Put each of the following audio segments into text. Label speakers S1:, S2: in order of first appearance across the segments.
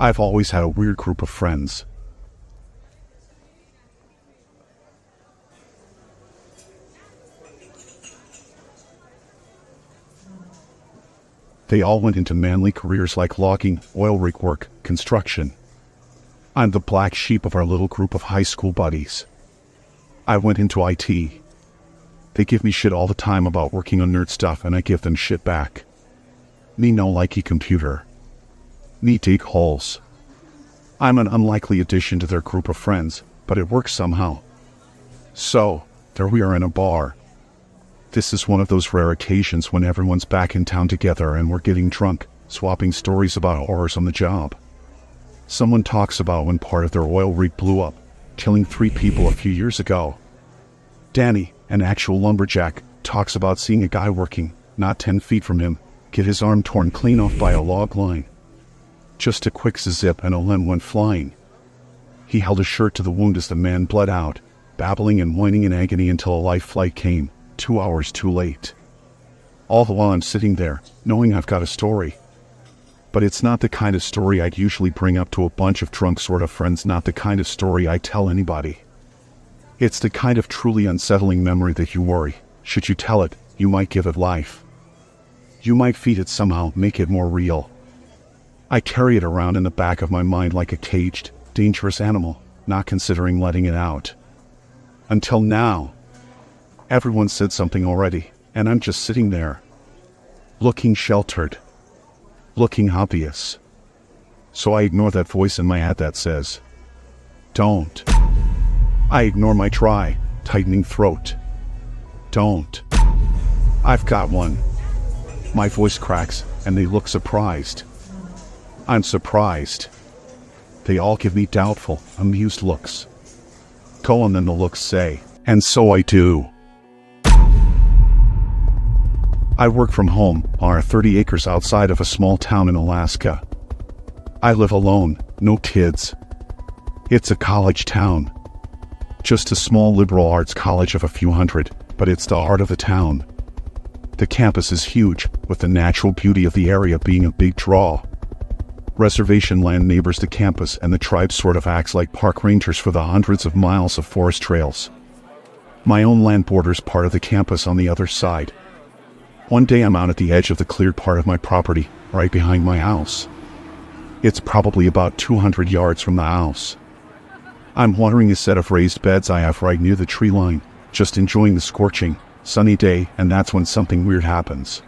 S1: I've always had a weird group of friends. They all went into manly careers like logging, oil rig work, construction. I'm the black sheep of our little group of high school buddies. I went into IT. They give me shit all the time about working on nerd stuff, and I give them shit back. Me no likey computer. Me dig holes. I'm an unlikely addition to their group of friends, but it works somehow. So, there we are in a bar. This is one of those rare occasions when everyone's back in town together and we're getting drunk, swapping stories about horrors on the job. Someone talks about when part of their oil rig blew up, killing 3 people a few years ago. Danny, an actual lumberjack, talks about seeing a guy working, not 10 feet from him, get his arm torn clean off by a log line. Just a quick zip and a limb went flying. He held a shirt to the wound as the man bled out, babbling and whining in agony until a life flight came, 2 hours too late. All the while I'm sitting there, knowing I've got a story. But it's not the kind of story I'd usually bring up to a bunch of drunk sort of friends, not the kind of story I tell anybody. It's the kind of truly unsettling memory that you worry, should you tell it, you might give it life. You might feed it somehow, make it more real. I carry it around in the back of my mind like a caged, dangerous animal, not considering letting it out. Until now. Everyone said something already, and I'm just sitting there. Looking sheltered. Looking obvious. So I ignore that voice in my head that says, don't. I ignore my dry, tightening throat. Don't. I've got one. My voice cracks, and they look surprised. I'm surprised. They all give me doubtful, amused looks. Go on, then the looks say, and so I do. I work from home on our 30 acres outside of a small town in Alaska. I live alone, no kids. It's a college town. Just a small liberal arts college of a few hundred, but it's the heart of the town. The campus is huge, with the natural beauty of the area being a big draw. Reservation land neighbors the campus, and the tribe sort of acts like park rangers for the hundreds of miles of forest trails. My own land borders part of the campus on the other side. One day I'm out at the edge of the cleared part of my property, right behind my house. It's probably about 200 yards from the house. I'm watering a set of raised beds I have right near the tree line, just enjoying the scorching, sunny day, and that's when something weird happens.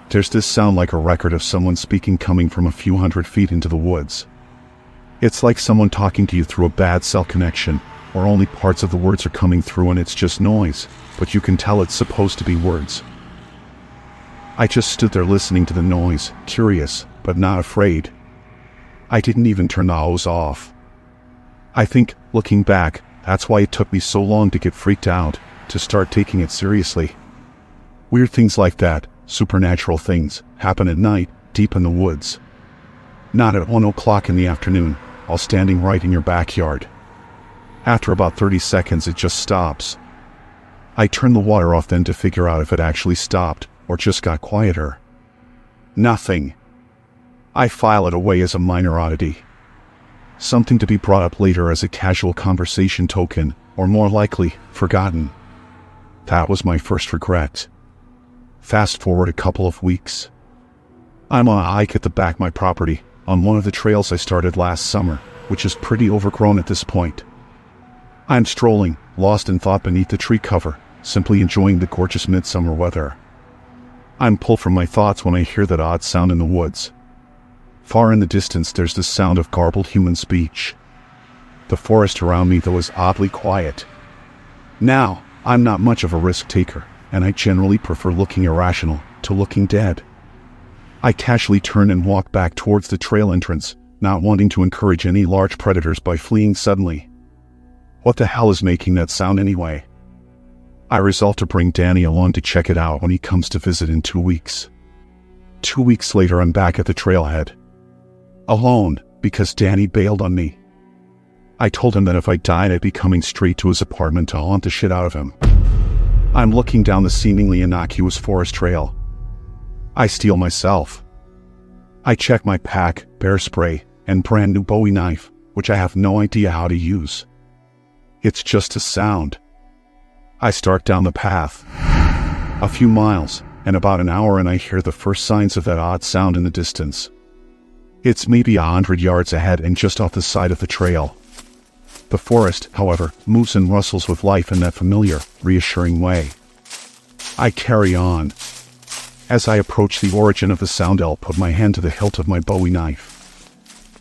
S1: There's this sound like a record of someone speaking coming from a few hundred feet into the woods. It's like someone talking to you through a bad cell connection, or only parts of the words are coming through and it's just noise, but you can tell it's supposed to be words. I just stood there listening to the noise, curious, but not afraid. I didn't even turn the hose off. I think, looking back, that's why it took me so long to get freaked out, to start taking it seriously. Weird things like that, supernatural things, happen at night, deep in the woods. Not at 1 o'clock in the afternoon, all standing right in your backyard. After about 30 seconds it just stops. I turn the water off then to figure out if it actually stopped, or just got quieter. Nothing. I file it away as a minor oddity. Something to be brought up later as a casual conversation token, or more likely, forgotten. That was my first regret. Fast forward a couple of weeks. I'm on a hike at the back of my property, on one of the trails I started last summer, which is pretty overgrown at this point. I'm strolling, lost in thought beneath the tree cover, simply enjoying the gorgeous midsummer weather. I'm pulled from my thoughts when I hear that odd sound in the woods. Far in the distance there's the sound of garbled human speech. The forest around me though is oddly quiet. Now, I'm not much of a risk taker, and I generally prefer looking irrational to looking dead. I casually turn and walk back towards the trail entrance, not wanting to encourage any large predators by fleeing suddenly. What the hell is making that sound anyway? I resolve to bring Danny along to check it out when he comes to visit in 2 weeks. 2 weeks later I'm back at the trailhead. Alone, because Danny bailed on me. I told him that if I died I'd be coming straight to his apartment to haunt the shit out of him. I'm looking down the seemingly innocuous forest trail. I steel myself. I check my pack, bear spray, and brand new Bowie knife, which I have no idea how to use. It's just a sound. I start down the path. A few miles, and about an hour, and I hear the first signs of that odd sound in the distance. It's maybe 100 yards ahead and just off the side of the trail. The forest, however, moves and rustles with life in that familiar, reassuring way. I carry on. As I approach the origin of the sound, I'll put my hand to the hilt of my Bowie knife.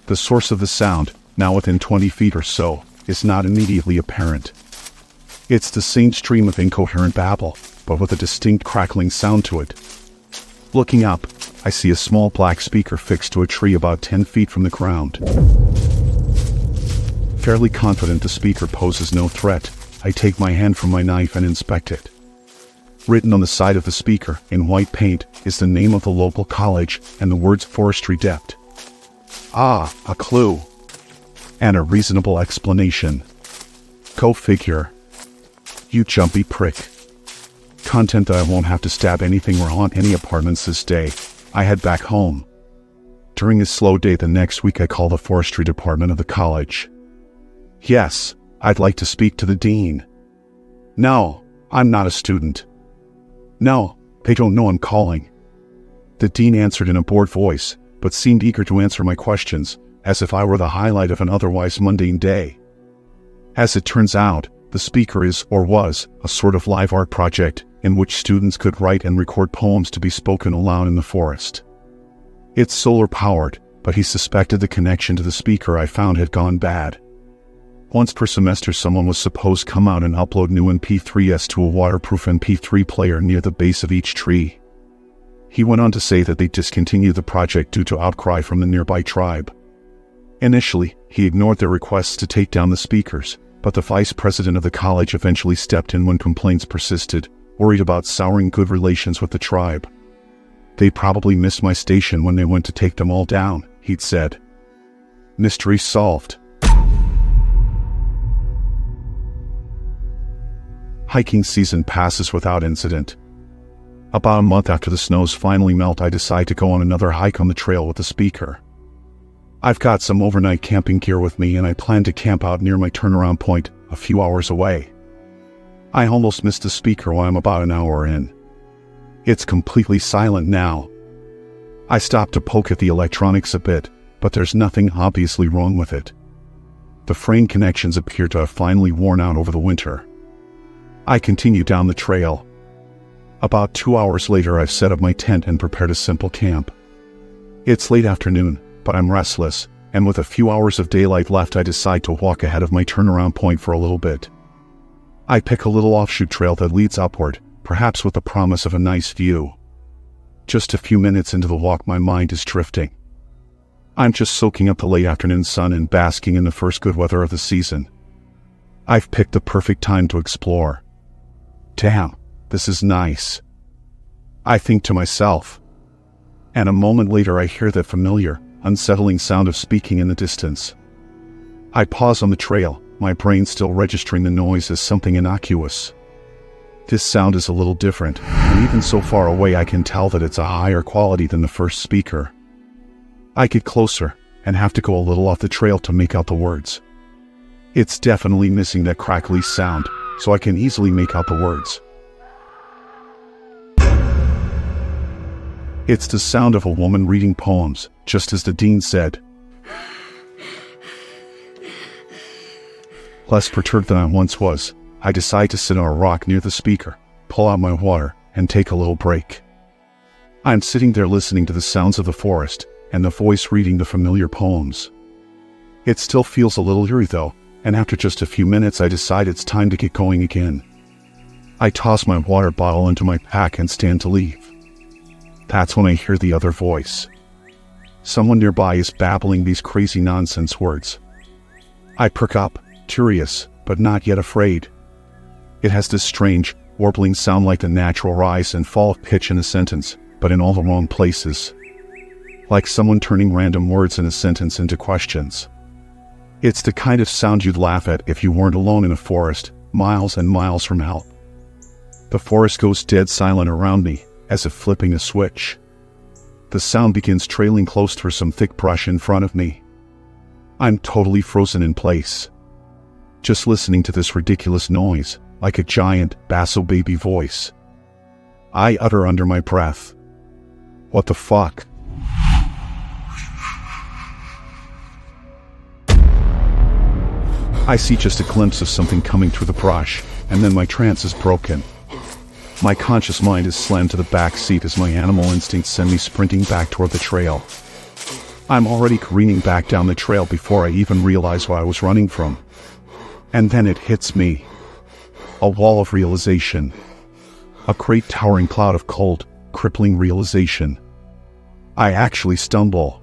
S1: The source of the sound, now within 20 feet or so, is not immediately apparent. It's the same stream of incoherent babble, but with a distinct crackling sound to it. Looking up, I see a small black speaker fixed to a tree about 10 feet from the ground. Fairly confident the speaker poses no threat, I take my hand from my knife and inspect it. Written on the side of the speaker, in white paint, is the name of the local college and the words Forestry Dept. Ah, a clue. And a reasonable explanation. Go figure. You jumpy prick. Content that I won't have to stab anything or haunt any apartments this day. I head back home. During a slow day the next week, I call the forestry department of the college. Yes, I'd like to speak to the dean. No, I'm not a student. No, they don't know I'm calling. The dean answered in a bored voice, but seemed eager to answer my questions, as if I were the highlight of an otherwise mundane day. As it turns out, the speaker is, or was, a sort of live art project, in which students could write and record poems to be spoken aloud in the forest. It's solar-powered, but he suspected the connection to the speaker I found had gone bad. Once per semester, someone was supposed to come out and upload new MP3s to a waterproof MP3 player near the base of each tree. He went on to say that they discontinued the project due to outcry from the nearby tribe. Initially, he ignored their requests to take down the speakers, but the vice president of the college eventually stepped in when complaints persisted, worried about souring good relations with the tribe. They probably missed my station when they went to take them all down, he'd said. Mystery solved. Hiking season passes without incident. About a month after the snows finally melt, I decide to go on another hike on the trail with the speaker. I've got some overnight camping gear with me, and I plan to camp out near my turnaround point, a few hours away. I almost missed the speaker while I'm about an hour in. It's completely silent now. I stop to poke at the electronics a bit, but there's nothing obviously wrong with it. The frame connections appear to have finally worn out over the winter. I continue down the trail. About 2 hours later, I've set up my tent and prepared a simple camp. It's late afternoon, but I'm restless, and with a few hours of daylight left, I decide to walk ahead of my turnaround point for a little bit. I pick a little offshoot trail that leads upward, perhaps with the promise of a nice view. Just a few minutes into the walk, my mind is drifting. I'm just soaking up the late afternoon sun and basking in the first good weather of the season. I've picked the perfect time to explore. Damn, this is nice. I think to myself. And a moment later, I hear that familiar, unsettling sound of speaking in the distance. I pause on the trail, my brain still registering the noise as something innocuous. This sound is a little different, and even so far away I can tell that it's a higher quality than the first speaker. I get closer, and have to go a little off the trail to make out the words. It's definitely missing that crackly sound, so I can easily make out the words. It's the sound of a woman reading poems, just as the dean said. Less perturbed than I once was, I decide to sit on a rock near the speaker, pull out my water, and take a little break. I'm sitting there listening to the sounds of the forest, and the voice reading the familiar poems. It still feels a little eerie though, and after just a few minutes I decide it's time to get going again. I toss my water bottle into my pack and stand to leave. That's when I hear the other voice. Someone nearby is babbling these crazy nonsense words. I perk up, curious, but not yet afraid. It has this strange, warbling sound like the natural rise and fall of pitch in a sentence, but in all the wrong places. Like someone turning random words in a sentence into questions. It's the kind of sound you'd laugh at if you weren't alone in a forest, miles and miles from help. The forest goes dead silent around me, as if flipping a switch. The sound begins trailing close through some thick brush in front of me. I'm totally frozen in place, just listening to this ridiculous noise, like a giant, basso baby voice. I utter under my breath, "What the fuck?" I see just a glimpse of something coming through the brush, and then my trance is broken. My conscious mind is slammed to the back seat as my animal instincts send me sprinting back toward the trail. I'm already careening back down the trail before I even realize what I was running from. And then it hits me. A wall of realization. A great towering cloud of cold, crippling realization. I actually stumble.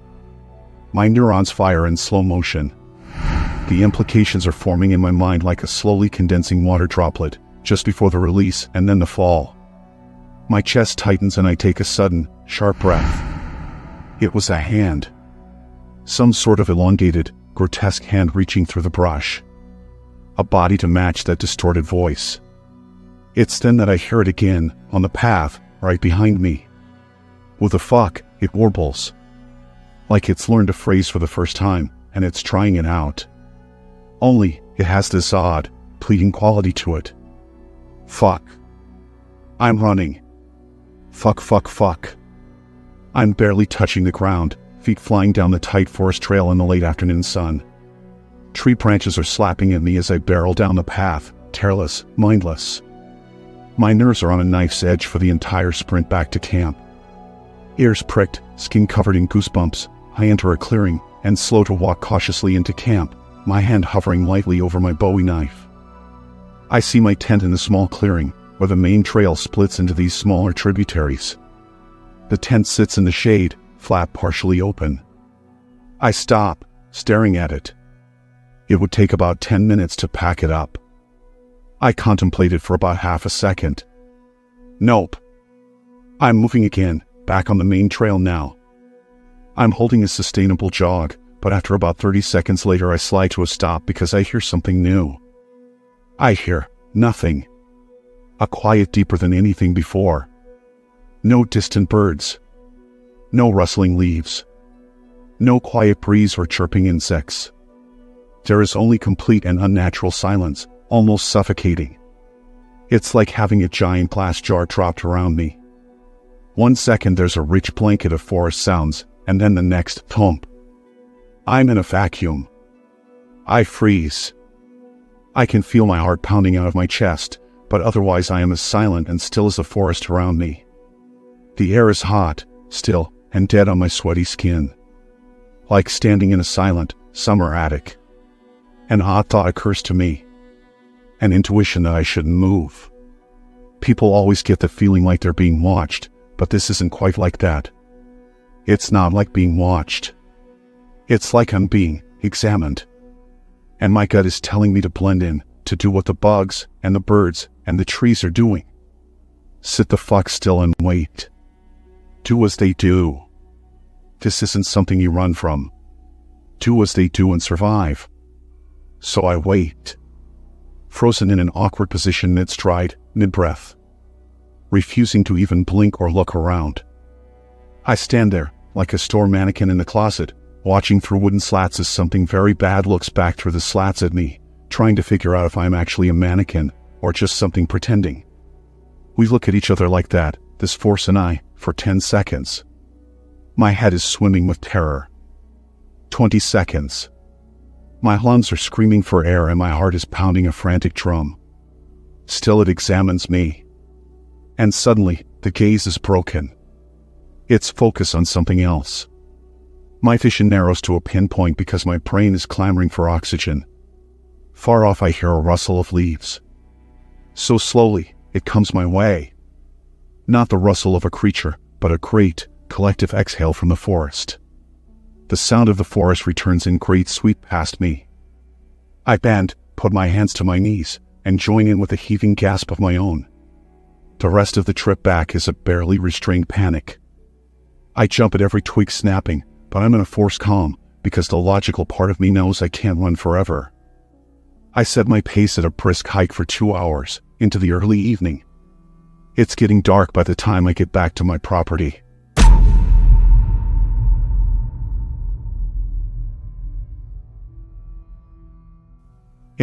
S1: My neurons fire in slow motion. The implications are forming in my mind like a slowly condensing water droplet, just before the release and then the fall. My chest tightens and I take a sudden, sharp breath. It was a hand. Some sort of elongated, grotesque hand reaching through the brush. A body to match that distorted voice. It's then that I hear it again, on the path, right behind me. With a fuck, it warbles. Like it's learned a phrase for the first time, and it's trying it out. Only, it has this odd, pleading quality to it. Fuck. I'm running. Fuck, fuck, fuck. I'm barely touching the ground, feet flying down the tight forest trail in the late afternoon sun. Tree branches are slapping at me as I barrel down the path, careless, mindless. My nerves are on a knife's edge for the entire sprint back to camp. Ears pricked, skin covered in goosebumps, I enter a clearing, and slow to walk cautiously into camp, my hand hovering lightly over my Bowie knife. I see my tent in a small clearing, where the main trail splits into these smaller tributaries. The tent sits in the shade, flap partially open. I stop, staring at it. It would take about 10 minutes to pack it up. I contemplate it for about half a second. Nope. I'm moving again, back on the main trail now. I'm holding a sustainable jog, but after about 30 seconds later I slide to a stop because I hear something new. I hear nothing. A quiet deeper than anything before. No distant birds. No rustling leaves. No quiet breeze or chirping insects. There is only complete and unnatural silence, almost suffocating. It's like having a giant glass jar dropped around me. 1 second there's a rich blanket of forest sounds, and then the next, thump. I'm in a vacuum. I freeze. I can feel my heart pounding out of my chest, but otherwise I am as silent and still as the forest around me. The air is hot, still, and dead on my sweaty skin. Like standing in a silent, summer attic. An odd thought occurs to me. An intuition that I shouldn't move. People always get the feeling like they're being watched, but this isn't quite like that. It's not like being watched. It's like I'm being examined. And my gut is telling me to blend in, to do what the bugs, and the birds, and the trees are doing. Sit the fuck still and wait. Do as they do. This isn't something you run from. Do as they do and survive. So I wait. Frozen in an awkward position mid-stride, mid-breath. Refusing to even blink or look around. I stand there, like a store mannequin in the closet, watching through wooden slats as something very bad looks back through the slats at me, trying to figure out if I'm actually a mannequin, or just something pretending. We look at each other like that, this force and I, for 10 seconds. My head is swimming with terror. 20 seconds. My lungs are screaming for air and my heart is pounding a frantic drum. Still it examines me. And suddenly, the gaze is broken. Its focus on something else. My vision narrows to a pinpoint because my brain is clamoring for oxygen. Far off I hear a rustle of leaves. So slowly, it comes my way. Not the rustle of a creature, but a great, collective exhale from the forest. The sound of the forest returns in great sweep past me. I bend, put my hands to my knees, and join in with a heaving gasp of my own. The rest of the trip back is a barely restrained panic. I jump at every twig snapping, but I'm in a forced calm, because the logical part of me knows I can't run forever. I set my pace at a brisk hike for 2 hours, into the early evening. It's getting dark by the time I get back to my property.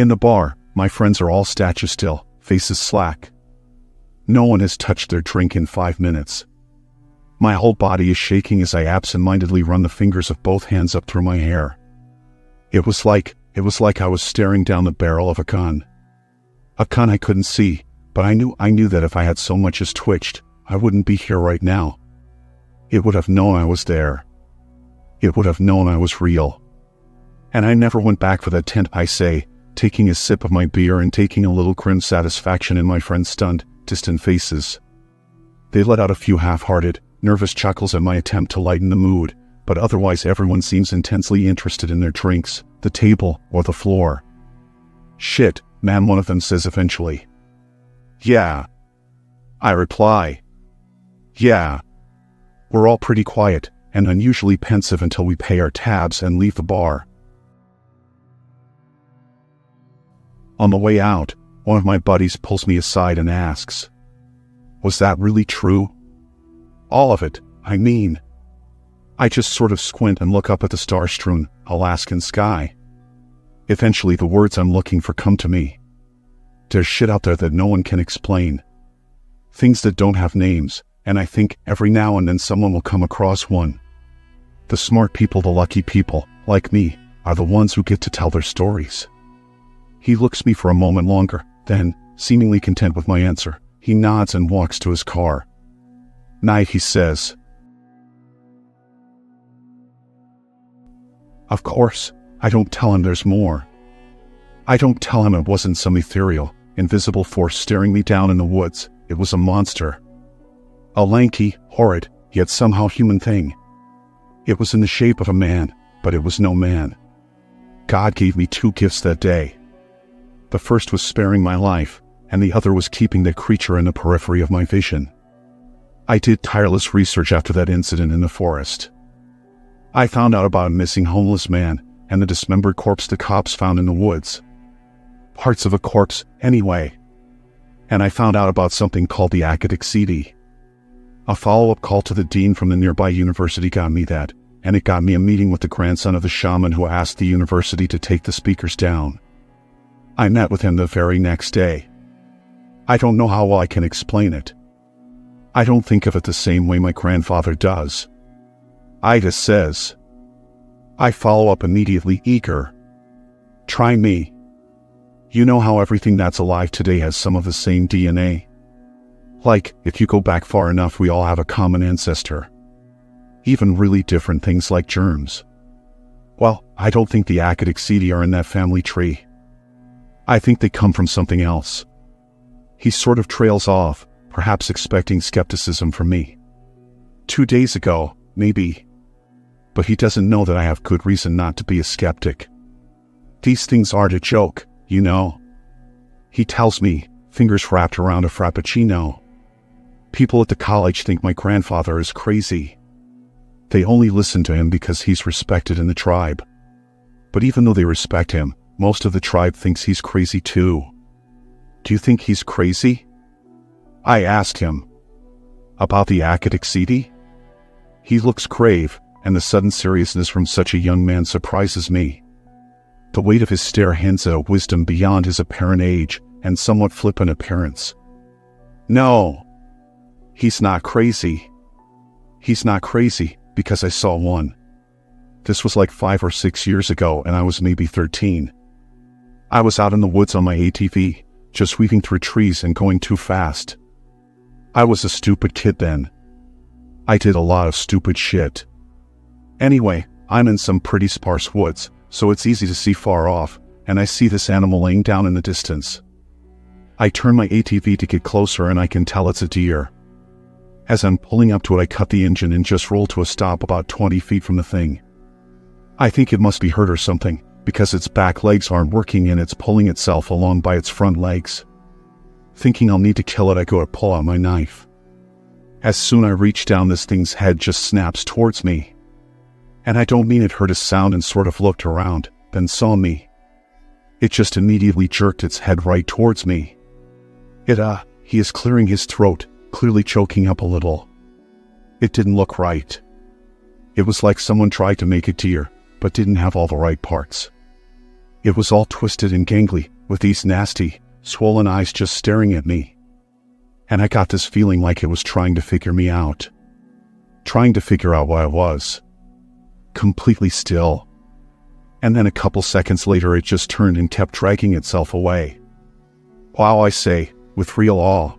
S1: In the bar, my friends are all statue still, faces slack. No one has touched their drink in 5 minutes. My whole body is shaking as I absent-mindedly run the fingers of both hands up through my hair. It was like I was staring down the barrel of a gun. A gun I couldn't see, but I knew that if I had so much as twitched, I wouldn't be here right now. It would have known I was there. It would have known I was real. And I never went back for that tent, I say, taking a sip of my beer and taking a little grim satisfaction in my friends' stunned, distant faces. They let out a few half-hearted, nervous chuckles at my attempt to lighten the mood, but otherwise everyone seems intensely interested in their drinks, the table, or the floor. "Shit, man," one of them says eventually. "Yeah," I reply. "Yeah." We're all pretty quiet and unusually pensive until we pay our tabs and leave the bar. On the way out, one of my buddies pulls me aside and asks, "Was that really true?" "All of it, I mean." I just sort of squint and look up at the star-strewn Alaskan sky. Eventually the words I'm looking for come to me. There's shit out there that no one can explain. Things that don't have names, and I think every now and then someone will come across one. The smart people, the lucky people, like me, are the ones who get to tell their stories. He looks me for a moment longer, then, seemingly content with my answer, he nods and walks to his car. "Night," he says. Of course, I don't tell him there's more. I don't tell him it wasn't some ethereal, invisible force staring me down in the woods. It was a monster. A lanky, horrid, yet somehow human thing. It was in the shape of a man, but it was no man. God gave me 2 gifts that day. The first was sparing my life, and the other was keeping that creature in the periphery of my vision. I did tireless research after that incident in the forest. I found out about a missing homeless man and the dismembered corpse the cops found in the woods. Parts of a corpse, anyway. And I found out about something called the Akadexidi. A follow-up call to the dean from the nearby university got me that, and it got me a meeting with the grandson of the shaman who asked the university to take the speakers down. I met with him the very next day. I don't know how well I can explain it. I don't think of it the same way my grandfather does. Ida says. I follow up immediately, eager. Try me. You know how everything that's alive today has some of the same DNA? Like, if you go back far enough, we all have a common ancestor. Even really different things like germs. Well, I don't think the Akadexidi are in that family tree. I think they come from something else. He sort of trails off, perhaps expecting skepticism from me. 2 days ago, maybe. But he doesn't know that I have good reason not to be a skeptic. These things aren't a joke, you know. He tells me, fingers wrapped around a frappuccino. People at the college think my grandfather is crazy. They only listen to him because he's respected in the tribe. But even though they respect him, most of the tribe thinks he's crazy too. Do you think he's crazy? I asked him. About the Akadexidi? He looks grave, and the sudden seriousness from such a young man surprises me. The weight of his stare hints at a wisdom beyond his apparent age and somewhat flippant appearance. No, he's not crazy. He's not crazy because I saw one. This was like 5 or 6 years ago, and I was maybe 13. I was out in the woods on my ATV, just weaving through trees and going too fast. I was a stupid kid then. I did a lot of stupid shit. Anyway, I'm in some pretty sparse woods, so it's easy to see far off, and I see this animal laying down in the distance. I turn my ATV to get closer, and I can tell it's a deer. As I'm pulling up to it, I cut the engine and just roll to a stop about 20 feet from the thing. I think it must be hurt or something, because its back legs aren't working and it's pulling itself along by its front legs. Thinking I'll need to kill it, I go to pull out my knife. As soon as I reach down, this thing's head just snaps towards me. And I don't mean it, heard a sound and sort of looked around, then saw me. It just immediately jerked its head right towards me. He is clearing his throat, clearly choking up a little. It didn't look right. It was like someone tried to make a deer, but didn't have all the right parts. It was all twisted and gangly, with these nasty, swollen eyes just staring at me. And I got this feeling like it was trying to figure me out. Trying to figure out what I was. Completely still. And then a couple seconds later it just turned and kept dragging itself away. Wow, I say, with real awe.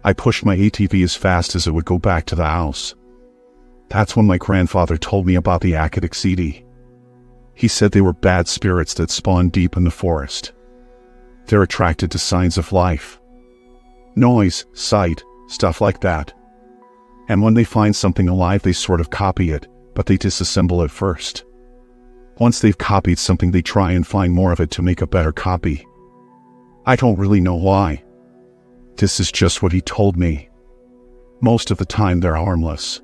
S1: I pushed my ATV as fast as it would go back to the house. That's when my grandfather told me about the Akitiksiti. He said they were bad spirits that spawn deep in the forest. They're attracted to signs of life. Noise, sight, stuff like that. And when they find something alive they sort of copy it, but they disassemble it first. Once they've copied something they try and find more of it to make a better copy. I don't really know why. This is just what he told me. Most of the time they're harmless.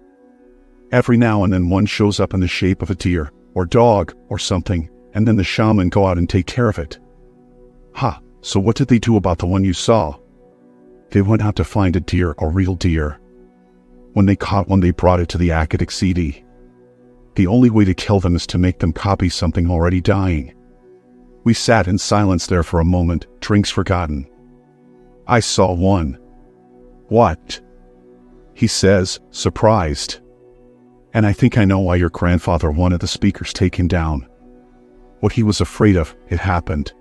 S1: Every now and then one shows up in the shape of a deer, or dog, or something, and then the shaman go out and take care of it. Ha, so what did they do about the one you saw? They went out to find a deer, a real deer. When they caught one they brought it to the Akitiksiti. The only way to kill them is to make them copy something already dying. We sat in silence there for a moment, drinks forgotten. I saw one. What? He says, surprised. And I think I know why your grandfather wanted the speakers taken down. What he was afraid of, it happened.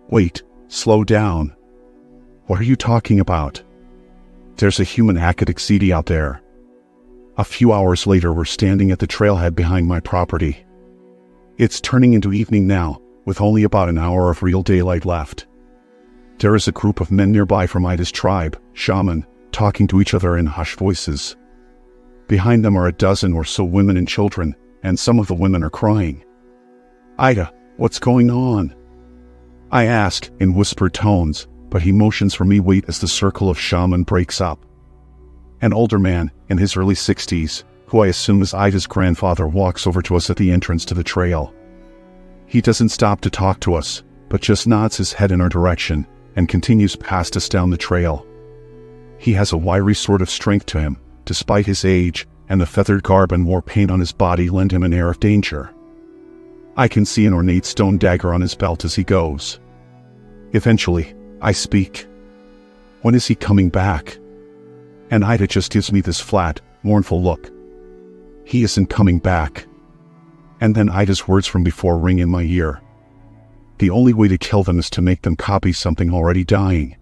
S1: Wait, slow down. What are you talking about? There's a human Akitiksiti out there. A few hours later we're standing at the trailhead behind my property. It's turning into evening now, with only about an hour of real daylight left. There is a group of men nearby from Ida's tribe, shaman, talking to each other in hushed voices. Behind them are a dozen or so women and children, and some of the women are crying. Ida, what's going on? I ask, in whispered tones, but he motions for me wait as the circle of shaman breaks up. An older man, in his early 60s, who I assume is Ida's grandfather, walks over to us at the entrance to the trail. He doesn't stop to talk to us, but just nods his head in our direction, and continues past us down the trail. He has a wiry sort of strength to him, despite his age, and the feathered garb and war paint on his body lend him an air of danger. I can see an ornate stone dagger on his belt as he goes. Eventually, I speak. When is he coming back? And Ida just gives me this flat, mournful look. He isn't coming back. And then Ida's words from before ring in my ear. The only way to kill them is to make them copy something already dying.